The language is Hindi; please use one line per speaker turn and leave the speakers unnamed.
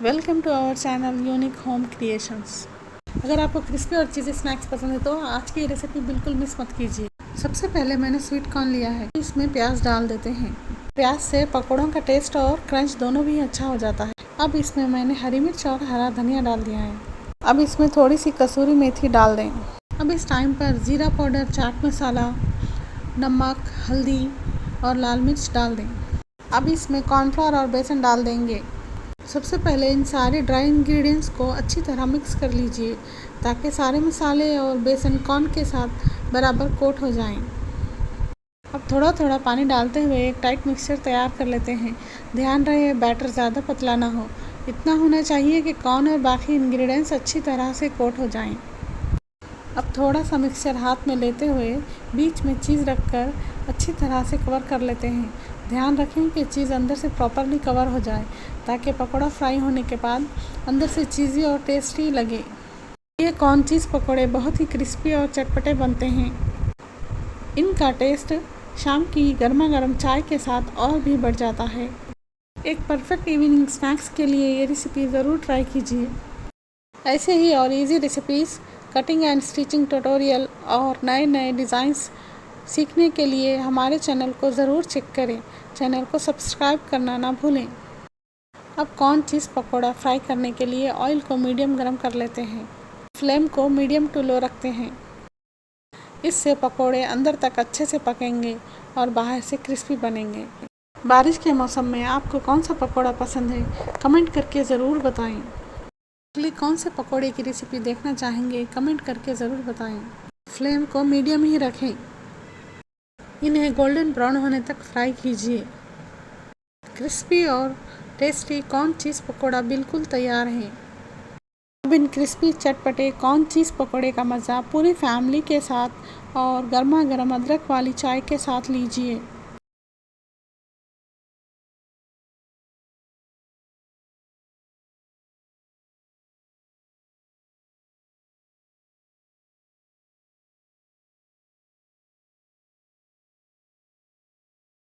Welcome to our channel unique home creations. अगर आपको क्रिस्पी और चीज़ी स्नैक्स पसंद है तो आज की रेसिपी बिल्कुल मिस मत कीजिए। सबसे पहले मैंने स्वीट कॉर्न लिया है, इसमें प्याज डाल देते हैं। प्याज से पकौड़ों का टेस्ट और क्रंच दोनों भी अच्छा हो जाता है। अब इसमें मैंने हरी मिर्च और हरा धनिया डाल दिया है। अब इसमें थोड़ी सी कसूरी मेथी डाल दें। अब इस टाइम पर जीरा पाउडर, चाट मसाला, नमक, हल्दी और लाल मिर्च डाल दें। अब इसमें कॉर्नफ्लोर और बेसन डाल देंगे। सबसे पहले इन सारे ड्राई इंग्रेडिएंट्स को अच्छी तरह मिक्स कर लीजिए ताकि सारे मसाले और बेसन कॉर्न के साथ बराबर कोट हो जाएं। अब थोड़ा थोड़ा पानी डालते हुए एक टाइट मिक्सचर तैयार कर लेते हैं। ध्यान रहे बैटर ज़्यादा पतला ना हो, इतना होना चाहिए कि कॉर्न और बाकी इंग्रेडिएंट्स अच्छी तरह से कोट हो जाएं। अब थोड़ा सा मिक्सचर हाथ में लेते हुए बीच में चीज़ रखकर अच्छी तरह से कवर कर लेते हैं। ध्यान रखें कि चीज़ अंदर से प्रॉपरली कवर हो जाए ताकि पकौड़ा फ्राई होने के बाद अंदर से चीज़ी और टेस्टी लगे। ये कॉर्न चीज़ पकौड़े बहुत ही क्रिस्पी और चटपटे बनते हैं। इनका टेस्ट शाम की गर्मा गर्म चाय के साथ और भी बढ़ जाता है। एक परफेक्ट इवनिंग स्नैक्स के लिए ये रेसिपी ज़रूर ट्राई कीजिए। ऐसे ही और easy recipes, cutting and stitching tutorial और नए नए डिज़ाइंस सीखने के लिए हमारे चैनल को ज़रूर चेक करें। चैनल को सब्सक्राइब करना ना भूलें। अब कॉर्न चीज़ पकौड़ा फ्राई करने के लिए ऑयल को मीडियम गरम कर लेते हैं। फ्लेम को मीडियम टू लो रखते हैं। इससे पकौड़े अंदर तक अच्छे से पकेंगे और बाहर से क्रिस्पी बनेंगे। बारिश के मौसम में आपको कौन सा पकौड़ा पसंद है, कमेंट करके ज़रूर बताएं। अगली कौन से पकौड़े की रेसिपी देखना चाहेंगे, कमेंट करके ज़रूर बताएं। फ्लेम को मीडियम ही रखें। इन्हें गोल्डन ब्राउन होने तक फ्राई कीजिए। क्रिस्पी और टेस्टी कॉर्न चीज़ पकौड़ा बिल्कुल तैयार है। अब इन क्रिस्पी चटपटे कॉर्न चीज़ पकौड़े का मज़ा पूरी फैमिली के साथ और गर्मा गर्म अदरक वाली चाय के साथ लीजिए।